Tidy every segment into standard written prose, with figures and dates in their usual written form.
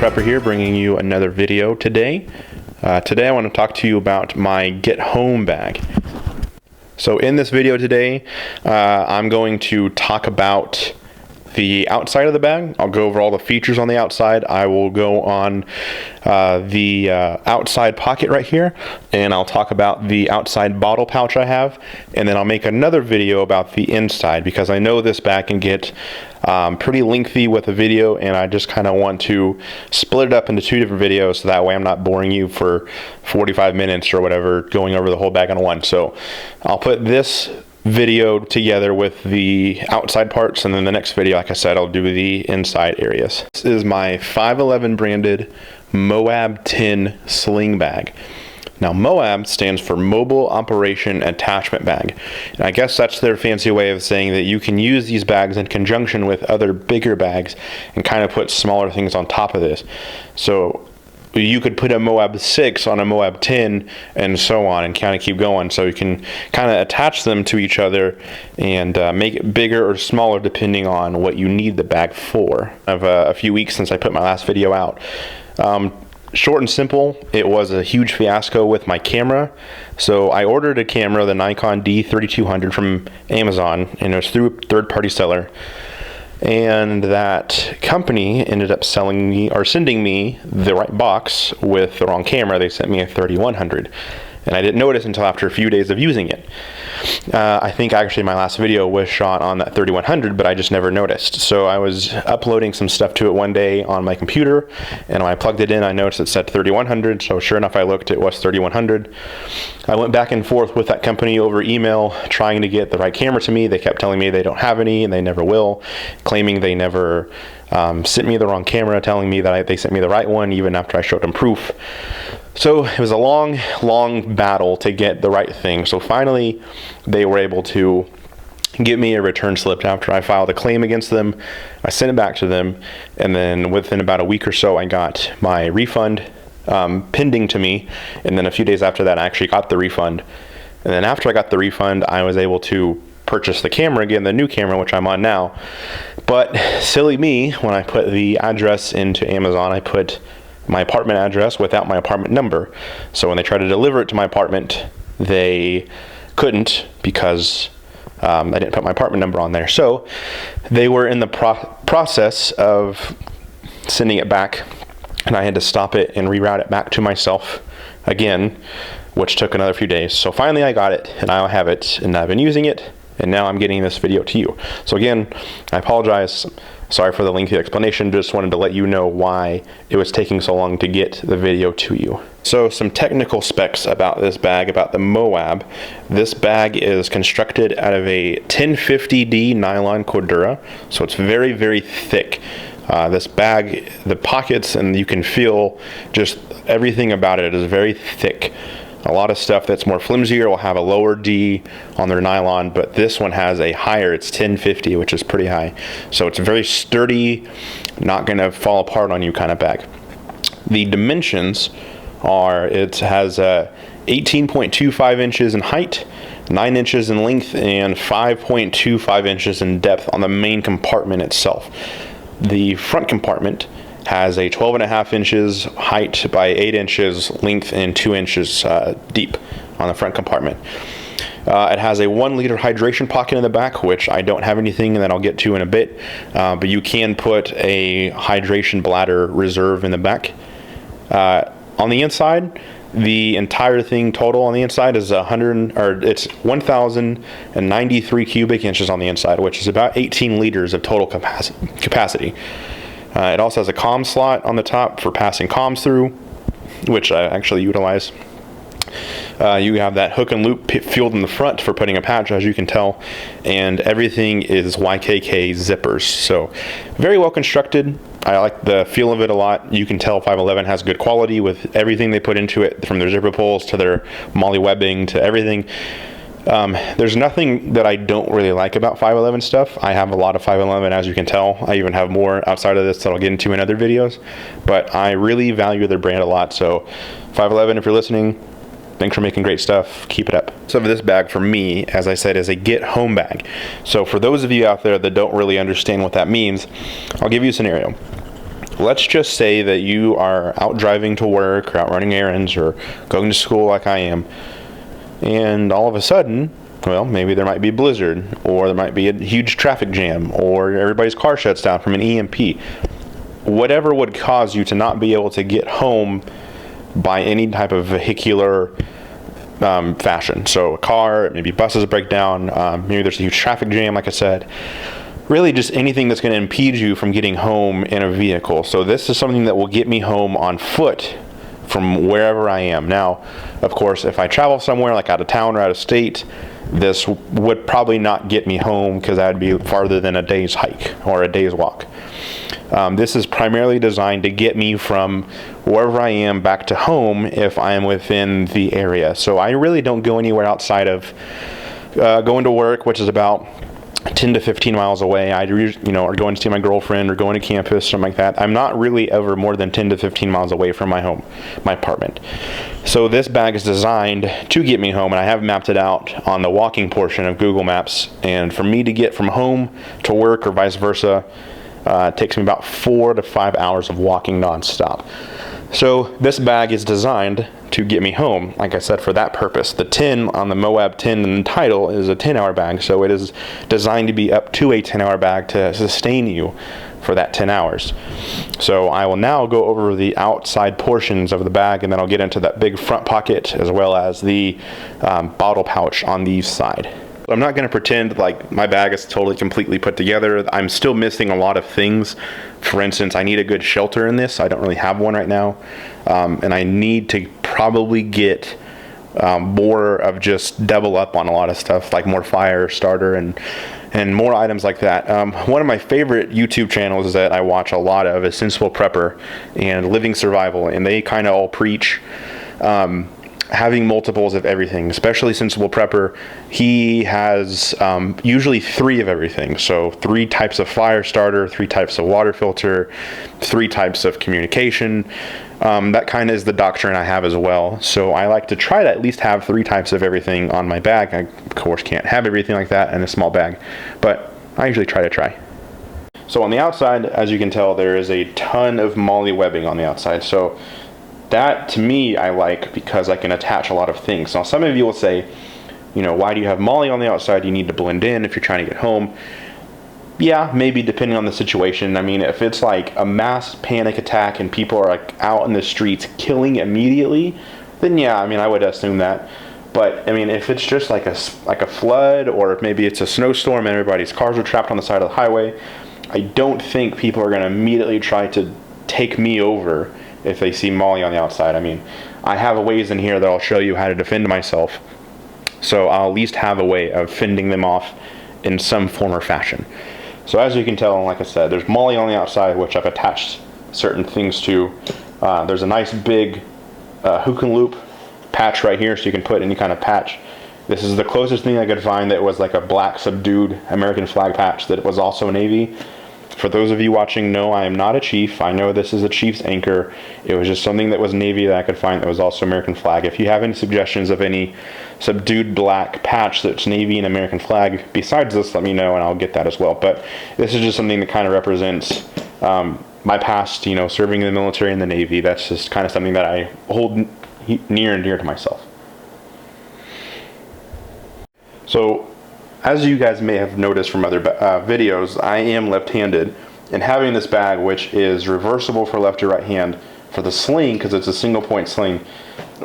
Pepper here, bringing you another video today. Today I want to talk to you about my Get Home bag. So in this video today, I'm going to talk about the outside of the bag. I'll go over all the features on the outside. I will go on the outside pocket right here, and I'll talk about the outside bottle pouch I have, and then I'll make another video about the inside, because I know this bag can get pretty lengthy with a video, and I just kind of want to split it up into two different videos so that way I'm not boring you for 45 minutes or whatever going over the whole bag on one. So I'll put this video together with the outside parts, and then the next video, like I said, I'll do the inside areas. This is my 511 branded MOAB 10 sling bag. Now MOAB stands for Mobile Operation Attachment Bag, and I guess that's their fancy way of saying that you can use these bags in conjunction with other bigger bags and kind of put smaller things on top of this. So you could put a MOAB 6 on a MOAB 10 and so on, and kind of keep going, so you can kind of attach them to each other and make it bigger or smaller depending on what you need the bag for. I have a few weeks since I put my last video out. Short and simple, it was a huge fiasco with my camera. So I ordered a camera, the Nikon D3200 from Amazon, and it was through a third-party seller. And that company ended up selling me or sending me the right box with the wrong camera. They sent me a 3100, and I didn't notice until after a few days of using it. I think actually my last video was shot on that 3100, but I just never noticed. So I was uploading some stuff to it one day on my computer, and when I plugged it in, I noticed it said 3100. So sure enough, I looked, it was 3100. I went back and forth with that company over email trying to get the right camera to me. They kept telling me they don't have any and they never will, claiming they never sent me the wrong camera, telling me that they sent me the right one even after I showed them proof. So it was a long battle to get the right thing. So finally they were able to give me a return slip after I filed a claim against them. I sent it back to them, and then within about a week or so I got my refund pending to me, and then a few days after that I actually got the refund. And then after I got the refund, I was able to purchase the camera again, the new camera, which I'm on now. But silly me, when I put the address into Amazon, I put my apartment address without my apartment number. So when they tried to deliver it to my apartment, they couldn't, because I didn't put my apartment number on there. So they were in the process of sending it back, and I had to stop it and reroute it back to myself again, which took another few days. So finally I got it, and I have it, and I've been using it, and now I'm getting this video to you. So again, I apologize. Sorry for the lengthy explanation. Just wanted to let you know why it was taking so long to get the video to you. So some technical specs about this bag, about the MOAB. This bag is constructed out of a 1050D nylon Cordura, so it's very thick. This bag, the pockets, and you can feel just everything about it is very thick. A lot of stuff that's more flimsier will have a lower D on their nylon, but this one has a higher, it's 1050, which is pretty high. So it's very sturdy, not gonna fall apart on you kind of bag. The dimensions are, it has 18.25 inches in height, 9 inches in length, and 5.25 inches in depth on the main compartment itself. The front compartment has a 12.5 inches height by 8 inches length and 2 inches deep on the front compartment. It has a 1 liter hydration pocket in the back, which I don't have anything that I'll get to in a bit, but you can put a hydration bladder reserve in the back. On the inside, the entire thing total on the inside is 1,093 cubic inches on the inside, which is about 18 liters of total capacity. It also has a comm slot on the top for passing comms through, which I actually utilize. You have that hook and loop field in the front for putting a patch, as you can tell, and everything is YKK zippers. So very well constructed. I like the feel of it a lot. You can tell 511 has good quality with everything they put into it, from their zipper pulls to their MOLLE webbing to everything. There's nothing that I don't really like about 511 stuff. I have a lot of 511, as you can tell. I even have more outside of this that I'll get into in other videos, but I really value their brand a lot. So 511, if you're listening, thanks for making great stuff. Keep it up. So this bag for me, as I said, is a get home bag. So for those of you out there that don't really understand what that means, I'll give you a scenario. let's just say that you are out driving to work or out running errands or going to school like I am, and all of a sudden, well, maybe there might be a blizzard, or there might be a huge traffic jam, or everybody's car shuts down from an EMP. Whatever would cause you to not be able to get home by any type of vehicular fashion. So a car, maybe buses break down, maybe there's a huge traffic jam, like I said. Really just anything that's going to impede you from getting home in a vehicle. So this is something that will get me home on foot from wherever I am. Now, of course, if I travel somewhere like out of town or out of state, this would probably not get me home because that would be farther than a day's hike or a day's walk. This is primarily designed to get me from wherever I am back to home if I am within the area. So I really don't go anywhere outside of going to work, which is about 10 to 15 miles away. Or going to see my girlfriend or going to campus, something like that. I'm not really ever more than 10 to 15 miles away from my home, my apartment. So this bag is designed to get me home, and I have mapped it out on the walking portion of Google Maps. And for me to get from home to work or vice versa, it takes me about 4 to 5 hours of walking nonstop. So this bag is designed to get me home, like I said, for that purpose. The 10 on the MOAB 10 in the title is a 10-hour bag, so it is designed to be up to a 10-hour bag to sustain you for that 10 hours. So I will now go over the outside portions of the bag, and then I'll get into that big front pocket as well as the bottle pouch on the side. I'm not going to pretend like my bag is totally completely put together. I'm still missing a lot of things. For instance, I need a good shelter in this. I don't really have one right now. And I need to probably get more of just double up on a lot of stuff, like more fire starter and more items like that. One of my favorite YouTube channels that I watch a lot of is Sensible Prepper and Living Survival, and they kind of all preach having multiples of everything, especially Sensible Prepper. He has usually 3 of everything. So 3 types of fire starter, 3 types of water filter, 3 types of communication. That kind of is the doctrine I have as well. So I like to try to at least have 3 types of everything on my bag. I, of course, can't have everything like that in a small bag, but I usually try. So on the outside, as you can tell, there is a ton of MOLLE webbing on the outside. So that, to me, I like because I can attach a lot of things. Now, some of you will say, why do you have MOLLE on the outside? You need to blend in if you're trying to get home. Yeah, maybe depending on the situation. I mean, if it's like a mass panic attack and people are like out in the streets killing immediately, then yeah, I mean, I would assume that. But I mean, if it's just like a flood, or if maybe it's a snowstorm and everybody's cars are trapped on the side of the highway, I don't think people are going to immediately try to take me over if they see MOLLE on the outside. I mean, I have ways in here that I'll show you how to defend myself. So I'll at least have a way of fending them off in some form or fashion. So as you can tell, like I said, there's MOLLE on the outside, which I've attached certain things to. There's a nice big hook and loop patch right here, so you can put any kind of patch. This is the closest thing I could find that was like a black subdued American flag patch that was also navy. For those of you watching, no, I am not a chief. I know this is a chief's anchor. It was just something that was navy that I could find that was also American flag. If you have any suggestions of any subdued black patch that's navy and American flag besides this, let me know and I'll get that as well. But this is just something that kind of represents my past, serving in the military and the Navy. That's just kind of something that I hold near and dear to myself. So, as you guys may have noticed from other videos, I am left-handed, and having this bag, which is reversible for left or right hand, for the sling, because it's a single point sling,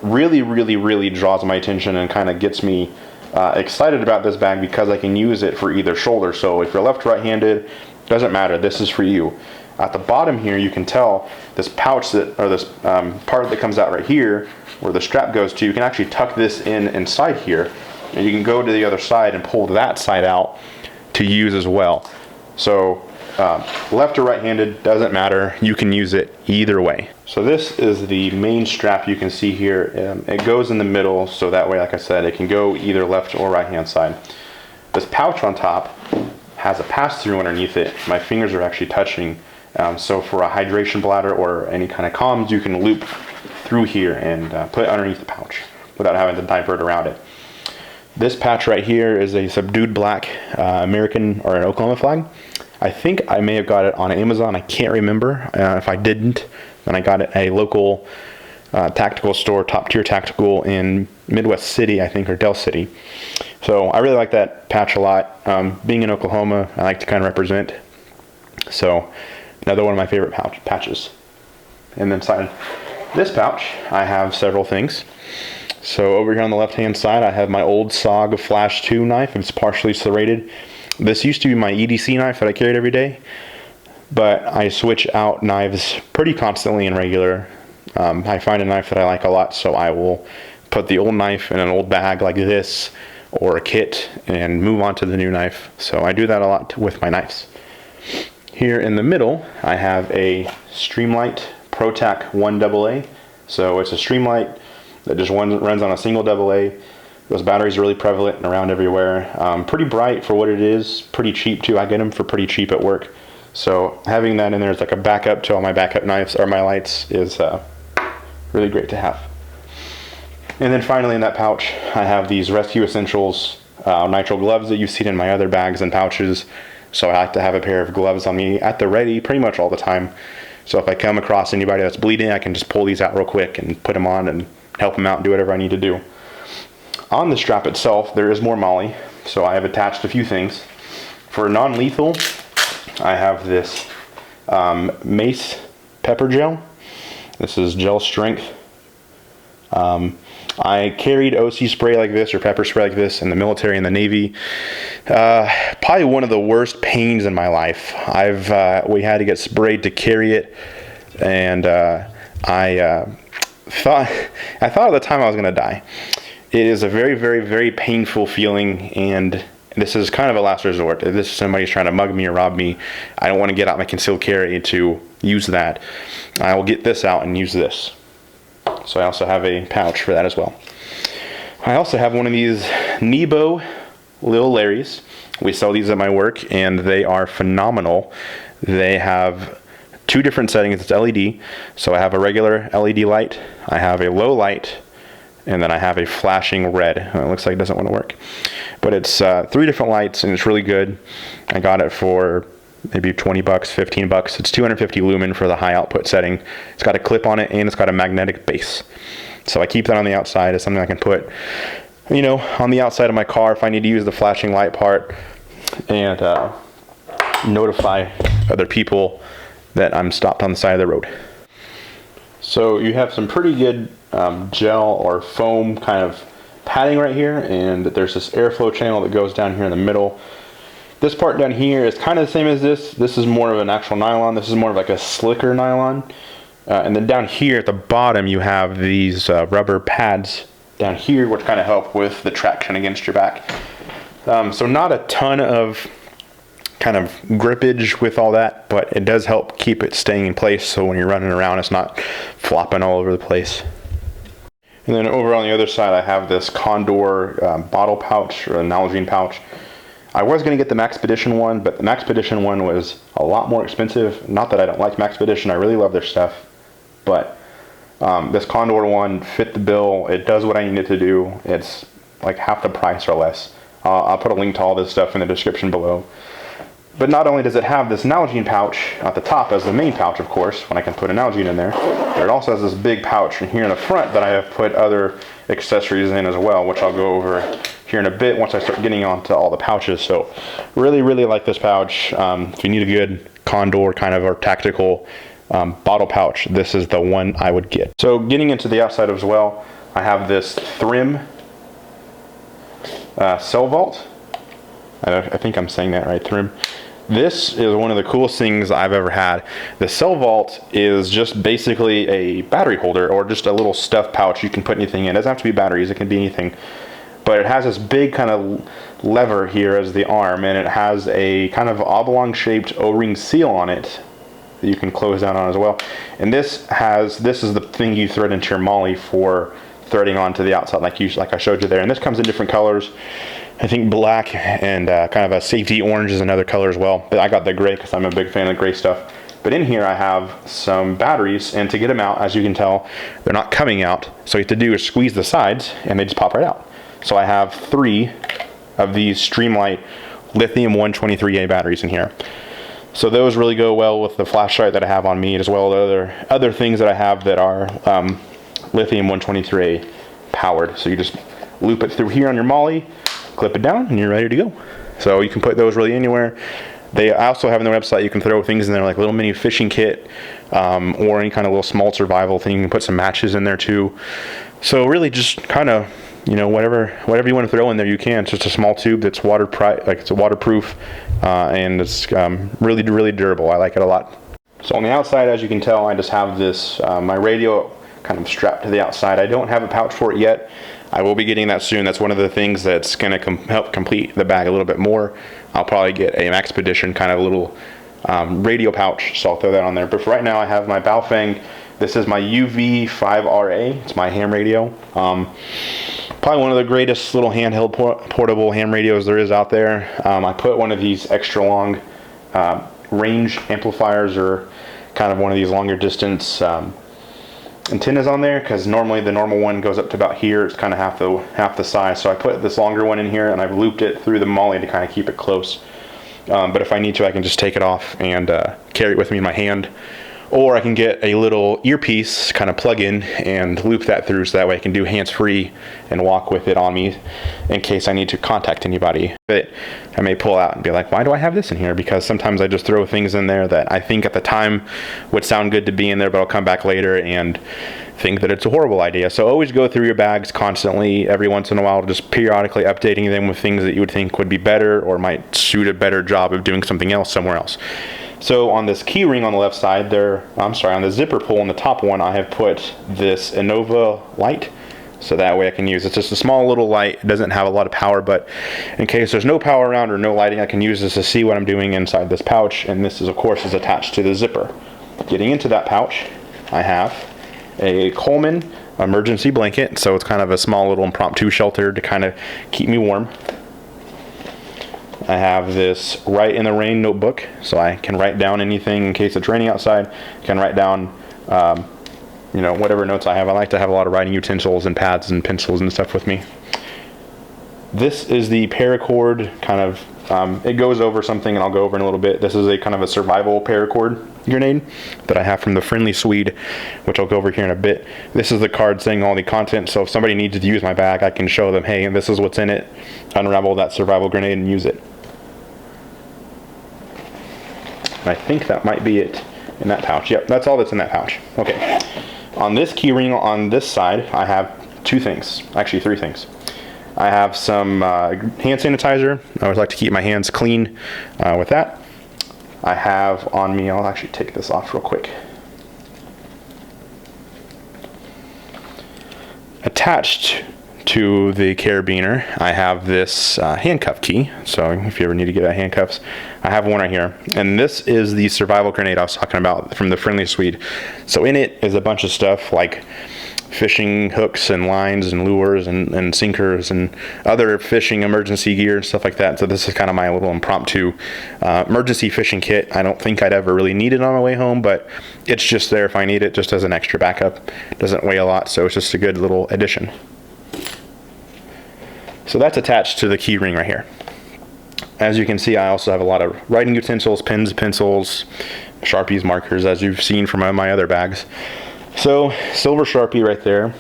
really draws my attention and kind of gets me excited about this bag because I can use it for either shoulder. So if you're left or right-handed, doesn't matter, this is for you. At the bottom here, you can tell this pouch this part that comes out right here, where the strap goes to, you can actually tuck this inside here, and you can go to the other side and pull that side out to use as well. So left or right-handed, doesn't matter, you can use it either way. So this is the main strap you can see here. It goes in the middle, so that way, like I said, it can go either left or right-hand side. This pouch on top has a pass-through underneath it. My fingers are actually touching. So for a hydration bladder or any kind of comms, you can loop through here and put it underneath the pouch without having to divert around it. This patch right here is a subdued black American or an Oklahoma flag. I think I may have got it on Amazon. I can't remember. If I didn't, then I got it at a local tactical store, Top Tier Tactical in Midwest City, I think, or Del City. So I really like that pouch a lot. Being in Oklahoma, I like to kind of represent. So another one of my favorite patches. And then inside this pouch, I have several things. So over here on the left-hand side, I have my old SOG Flash 2 knife. It's partially serrated. This used to be my EDC knife that I carried every day, but I switch out knives pretty constantly and regular. I find a knife that I like a lot, so I will put the old knife in an old bag like this or a kit and move on to the new knife. So I do that a lot with my knives. Here in the middle, I have a Streamlight Protac One AA. So it's a Streamlight that just runs on a single AA. Those batteries are really prevalent and around everywhere. Pretty bright for what it is, pretty cheap too. I get them for pretty cheap at work. So having that in there as like a backup to all my backup knives or my lights is really great to have. And then finally in that pouch, I have these Rescue Essentials nitrile gloves that you've seen in my other bags and pouches. So I like to have a pair of gloves on me at the ready pretty much all the time. So if I come across anybody that's bleeding, I can just pull these out real quick and put them on and help them out and do whatever I need to do. On the strap itself, there is more MOLLE, so I have attached a few things. For non-lethal, I have this Mace Pepper Gel. This is gel strength. I carried OC spray like this or pepper spray like this in the military and the Navy. Probably one of the worst pains in my life. We had to get sprayed to carry it, and I thought at the time I was gonna die. It is a very, very, very painful feeling, and this is kind of a last resort. If this is somebody's trying to mug me or rob me, I don't want to get out my concealed carry to use that. I will get this out and use this. So I also have a pouch for that as well. I also have one of these Nebo Lil Larrys. We sell these at my work, and they are phenomenal. They have two different settings. It's LED. So I have a regular LED light. I have a low light. And then I have a flashing red. It looks like it doesn't want to work. But it's 3 different lights, and it's really good. I got it for maybe 20 bucks, 15 bucks. It's 250 lumen for the high output setting. It's got a clip on it, and it's got a magnetic base. So I keep that on the outside as something I can put, you know, on the outside of my car if I need to use the flashing light part and notify other people that I'm stopped on the side of the road. So you have some pretty good gel or foam kind of padding right here, and there's this airflow channel that goes down here in the middle. This part down here is kind of the same as this. This is more of an actual nylon. This is more of like a slicker nylon. And then down here at the bottom you have these rubber pads down here, which kind of help with the traction against your back. So not a ton of kind of grippage with all that, but it does help keep it staying in place, so when you're running around it's not flopping all over the place. And then over on the other side I have this Condor bottle pouch, or an Nalgene pouch. I was going to get the Maxpedition one, but the Maxpedition one was a lot more expensive. Not that I don't like Maxpedition, I really love their stuff, but this Condor one fit the bill. It does what I need it to do. It's like half the price or less. I'll put a link to all this stuff in the description below. But not only does it have this Nalgene pouch at the top as the main pouch, of course, when I can put a Nalgene in there, but it also has this big pouch in here in the front that I have put other accessories in as well, which I'll go over here in a bit once I start getting onto all the pouches. So really, really like this pouch. If you need a good Condor kind of or tactical bottle pouch, this is the one I would get. So getting into the outside as well, I have this Thrym cell vault. I think I'm saying that right, Thrym. This is one of the coolest things I've ever had. The cell vault is just basically a battery holder or just a little stuff pouch you can put anything in. It doesn't have to be batteries, it can be anything. But it has this big kind of lever here as the arm, and it has a kind of oblong shaped O-ring seal on it that you can close down on as well. And this is the thing you thread into your MOLLE for threading onto the outside like I showed you there. And this comes in different colors. I think black and kind of a safety orange is another color as well. But I got the gray because I'm a big fan of gray stuff. But in here I have some batteries, and to get them out, as you can tell, they're not coming out. So what you have to do is squeeze the sides and they just pop right out. So I have 3 of these Streamlight lithium 123A batteries in here. So those really go well with the flashlight that I have on me, as well as other things that I have that are lithium 123A powered. So you just loop it through here on your MOAB, clip it down, and you're ready to go. So you can put those really anywhere. They also have on their website, you can throw things in there like a little mini fishing kit, or any kind of little small survival thing. You can put some matches in there too. So really just kind of, you know, whatever you want to throw in there, you can. It's just a small tube that's it's waterproof, and it's really, really durable. I like it a lot. So on the outside, as you can tell, I just have this, my radio kind of strapped to the outside. I don't have a pouch for it yet. I will be getting that soon. That's one of the things that's going to help complete the bag a little bit more. I'll probably get an Expedition kind of little radio pouch, so I'll throw that on there. But for right now, I have my Baofeng. This is my UV5RA. It's my ham radio. Probably one of the greatest little handheld portable ham radios there is out there. I put one of these extra long range amplifiers, or kind of one of these longer distance antennas on there, because normally the normal one goes up to about here. It's kind of half the size. So I put this longer one in here, and I've looped it through the MOAB to kind of keep it close. But if I need to, I can just take it off and carry it with me in my hand. Or I can get a little earpiece, kind of plug in, and loop that through, so that way I can do hands-free and walk with it on me in case I need to contact anybody. But I may pull out and be like, why do I have this in here? Because sometimes I just throw things in there that I think at the time would sound good to be in there, but I'll come back later and think that it's a horrible idea. So always go through your bags constantly, every once in a while, just periodically updating them with things that you would think would be better or might suit a better job of doing something else somewhere else. So on this key ring on the left side there, on the zipper pull on the top one, I have put this Innova light. So that way I can use, it's just a small little light. It doesn't have a lot of power, but in case there's no power around or no lighting, I can use this to see what I'm doing inside this pouch. And this is, of course, is attached to the zipper. Getting into that pouch, I have a Coleman emergency blanket. So it's kind of a small little impromptu shelter to kind of keep me warm. I have this Write in the Rain notebook, so I can write down anything in case it's raining outside. I can write down, you know, whatever notes I have. I like to have a lot of writing utensils and pads and pencils and stuff with me. This is the Paracord kind of, it goes over something, and I'll go over in a little bit. This is a kind of a survival Paracord grenade that I have from the Friendly Swede, which I'll go over here in a bit. This is the card saying all the content, so if somebody needs to use my bag, I can show them, hey, this is what's in it. Unravel that survival grenade and use it. I think that might be it in that pouch. Yep, that's all that's in that pouch. Okay. On this key ring on this side, I have two things. Actually, three things. I have some hand sanitizer. I always like to keep my hands clean with that. I have on me, I'll actually take this off real quick. Attached to the carabiner, I have this handcuff key. So if you ever need to get out handcuffs, I have one right here. And this is the survival grenade I was talking about from the Friendly Swede. So in it is a bunch of stuff like fishing hooks and lines and lures and sinkers and other fishing emergency gear and stuff like that. So this is kind of my little impromptu emergency fishing kit. I don't think I'd ever really need it on my way home, but it's just there if I need it, just as an extra backup. It doesn't weigh a lot, so it's just a good little addition. So that's attached to the key ring right here. As you can see, I also have a lot of writing utensils, pens, pencils, Sharpies, markers, as you've seen from my other bags. So, silver Sharpie right there.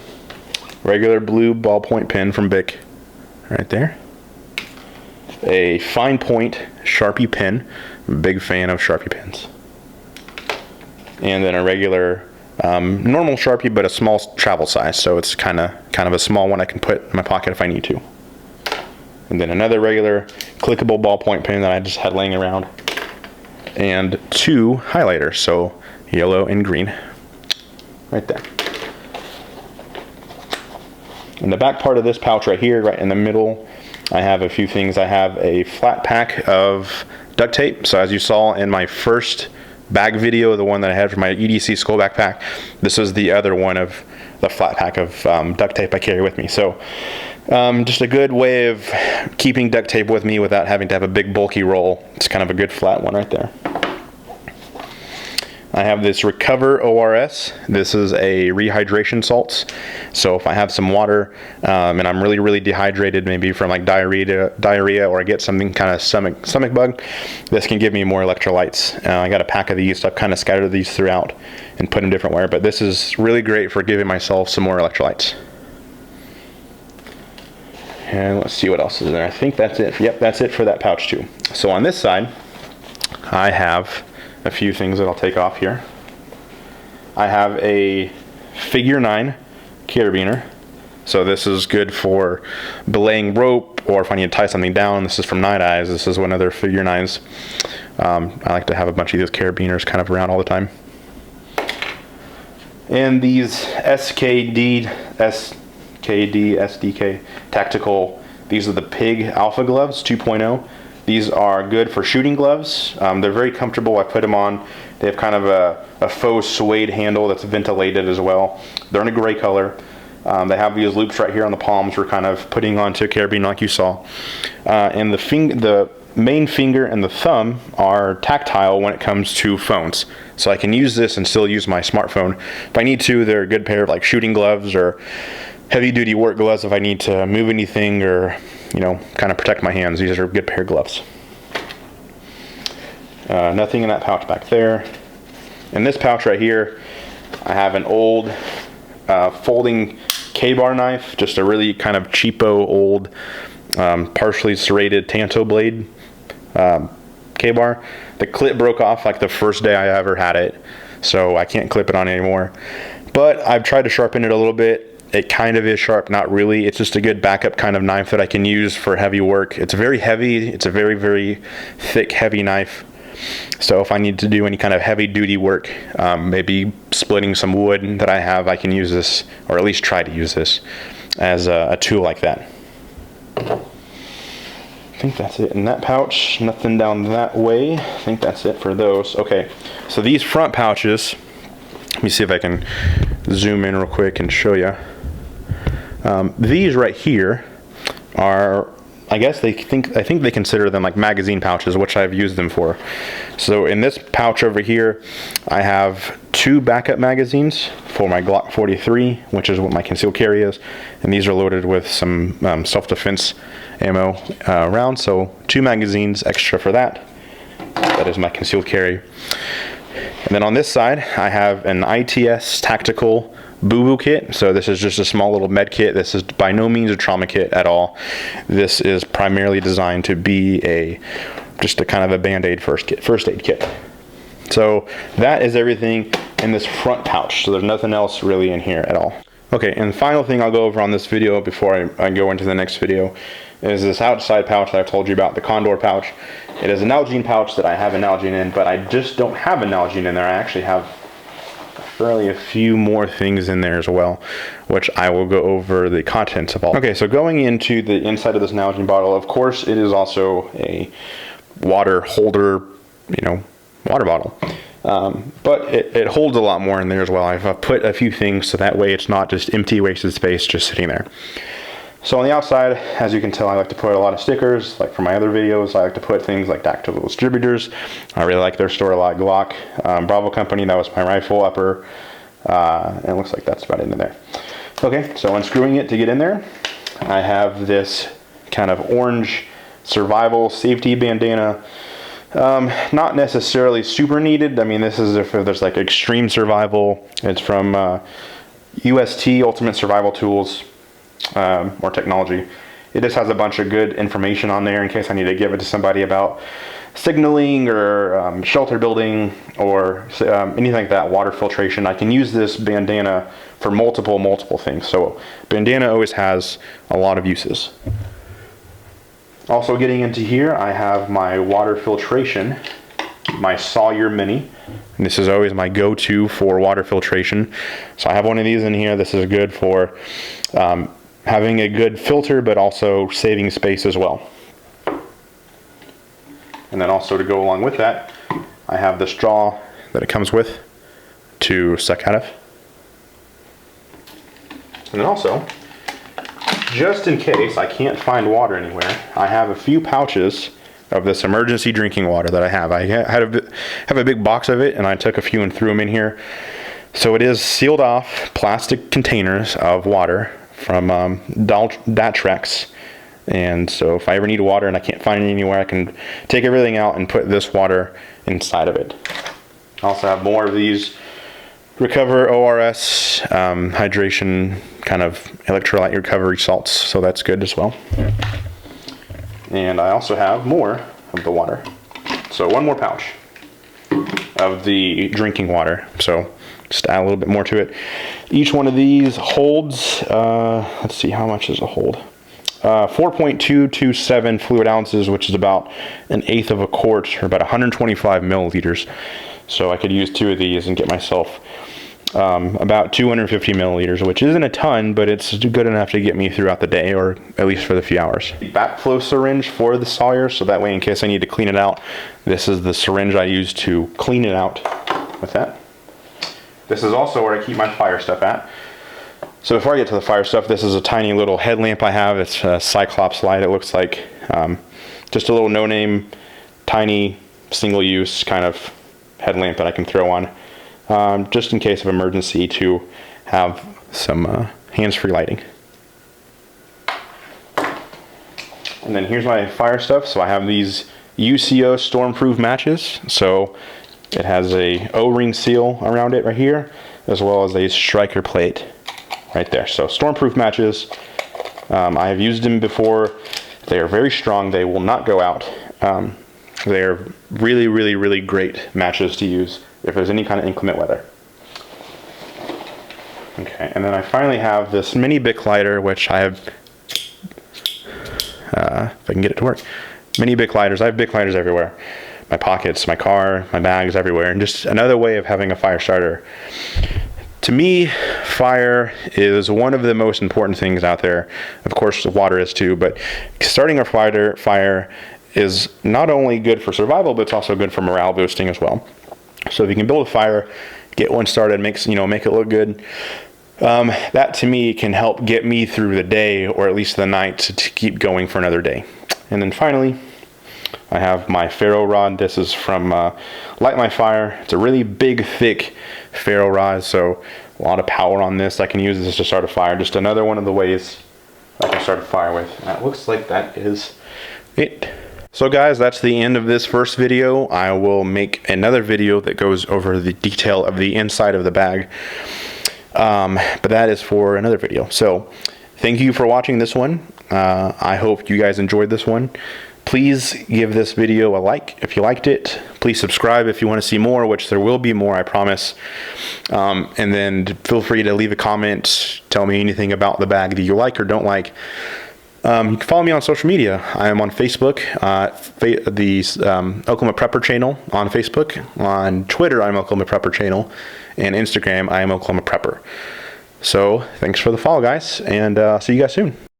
Regular blue ballpoint pen from Bic right there. A fine point Sharpie pen. I'm a big fan of Sharpie pens. And then a regular normal Sharpie, but a small travel size. So it's kind of a small one I can put in my pocket if I need to. And then another regular clickable ballpoint pen that I just had laying around. And two highlighters, so yellow and green. Right there. In the back part of this pouch right here, right in the middle, I have a few things. I have a flat pack of duct tape. So as you saw in my first bag video, the one that I had for my EDC school backpack, this is the other one of the flat pack of duct tape I carry with me. So just a good way of keeping duct tape with me without having to have a big bulky roll. It's kind of a good flat one right there. I have this Recover ORS. This is a rehydration salts. So if I have some water and I'm really dehydrated, maybe from like diarrhea, or I get something kind of stomach bug, this can give me more electrolytes. I got a pack of these, so I've kind of scattered these throughout and put them different where, but this is really great for giving myself some more electrolytes. And let's see what else is there. I think that's it. Yep, that's it for that pouch too. So on this side, I have a few things that I'll take off here. I have a figure 9 carabiner. So this is good for belaying rope, or if I need to tie something down. This is from Night Eyes. This is one of their figure 9s. I like to have a bunch of these carabiners kind of around all the time. And these SKD SDK tactical, these are the Pig Alpha gloves 2.0. These are good for shooting gloves. They're very comfortable. I put them on. They have kind of a faux suede handle that's ventilated as well. They're in a gray color. They have these loops right here on the palms for kind of putting onto a carabiner like you saw. And the main finger and the thumb are tactile when it comes to phones. So I can use this and still use my smartphone. If I need to, they're a good pair of like shooting gloves or heavy duty work gloves if I need to move anything or, you know, kind of protect my hands. These are a good pair of gloves. Nothing in that pouch back there. In this pouch right here, I have an old folding K-bar knife, just a really kind of cheapo old partially serrated Tanto blade K-bar. The clip broke off like the first day I ever had it, so I can't clip it on anymore. But I've tried to sharpen it a little bit. It kind of is sharp, not really. It's just a good backup kind of knife that I can use for heavy work. It's very heavy. It's a very thick, heavy knife. So if I need to do any kind of heavy duty work, maybe splitting some wood that I have, I can use this, or at least try to use this as a tool like that. I think that's it in that pouch. Nothing down that way. I think that's it for those. Okay, so these front pouches, let me see if I can zoom in real quick and show you. These right here are, I guess I think they consider them like magazine pouches, which I've used them for. So in this pouch over here, I have 2 backup magazines for my Glock 43, which is what my concealed carry is, and these are loaded with some self-defense ammo rounds. So 2 magazines extra for that. That is my concealed carry. And then on this side, I have an ITS tactical boo-boo kit. So this is just a small little med kit. This is by no means a trauma kit at all. This is primarily designed to be just a kind of a band-aid first aid kit. So that is everything in this front pouch. So there's nothing else really in here at all. Okay, and the final thing I'll go over on this video before I go into the next video is this outside pouch that I've told you about, the Condor Pouch. It is an Nalgene pouch that I have an Nalgene in, but I just don't have a Nalgene in there. I actually have fairly a few more things in there as well, which I will go over the contents of all. Okay, so going into the inside of this Nalgene bottle, of course it is also a water holder, you know, water bottle. But it holds a lot more in there as well. I've put a few things so that way it's not just empty wasted space just sitting there. So on the outside, as you can tell, I like to put a lot of stickers. Like for my other videos, I like to put things like tactical distributors. I really like their store a lot. Glock, Bravo Company, that was my rifle upper. And it looks like that's about it in there. Okay, so unscrewing it to get in there, I have this kind of orange survival safety bandana. Not necessarily super needed. I mean, this is if there's like extreme survival. It's from UST, Ultimate Survival Tools. Or technology. It just has a bunch of good information on there in case I need to give it to somebody about signaling or shelter building or anything like that, water filtration. I can use this bandana for multiple things. So bandana always has a lot of uses. Also getting into here, I have my water filtration, my Sawyer Mini. And this is always my go-to for water filtration. So I have one of these in here. This is good for having a good filter, but also saving space as well. And then also to go along with that, I have the straw that it comes with to suck out of. And then also, just in case I can't find water anywhere, I have a few pouches of this emergency drinking water that I have. I have a big box of it, and I took a few and threw them in here. So it is sealed off plastic containers of water from Datrex. And so if I ever need water and I can't find it anywhere, I can take everything out and put this water inside of it. I also have more of these Recover ORS hydration kind of electrolyte recovery salts, so that's good as well. And I also have more of the water. So one more pouch of the drinking water. So just add a little bit more to it. Each one of these holds, let's see, how much does it hold? 4.227 fluid ounces, which is about 1/8 of a quart, or about 125 milliliters. So I could use 2 of these and get myself about 250 milliliters, which isn't a ton, but it's good enough to get me throughout the day, or at least for the few hours. The backflow syringe for the Sawyer, so that way in case I need to clean it out, this is the syringe I use to clean it out with that. This is also where I keep my fire stuff at. So before I get to the fire stuff, this is a tiny little headlamp I have. It's a Cyclops Light. It looks like just a little no-name, tiny, single-use kind of headlamp that I can throw on. Just in case of emergency, to have some hands-free lighting. And then here's my fire stuff. So I have these UCO stormproof matches. So it has a O-ring seal around it right here, as well as a striker plate right there. So stormproof matches. I have used them before. They are very strong. They will not go out. They're really, really, really great matches to use if there's any kind of inclement weather. Okay, and then I finally have this mini Bic lighter, which I have, if I can get it to work, mini Bic lighters. I have Bic lighters everywhere. My pockets, my car, my bags, everywhere. And just another way of having a fire starter. To me, fire is one of the most important things out there. Of course, water is too, but starting a fire is not only good for survival, but it's also good for morale boosting as well. So if you can build a fire, get one started, make it look good, that to me can help get me through the day, or at least the night, to keep going for another day. And then finally, I have my Ferro Rod. This is from Light My Fire. It's a really big, thick Ferro Rod, so a lot of power on this. I can use this to start a fire. Just another one of the ways I can start a fire with. That looks like that is it. So guys, that's the end of this first video. I will make another video that goes over the detail of the inside of the bag. But that is for another video. So thank you for watching this one. I hope you guys enjoyed this one. Please give this video a like if you liked it. Please subscribe if you want to see more, which there will be more, I promise. And then feel free to leave a comment. Tell me anything about the bag that you like or don't like. You can follow me on social media. I am on Facebook, the Oklahoma Prepper channel on Facebook. On Twitter, I'm Oklahoma Prepper channel. And Instagram, I am Oklahoma Prepper. So thanks for the follow, guys, and see you guys soon.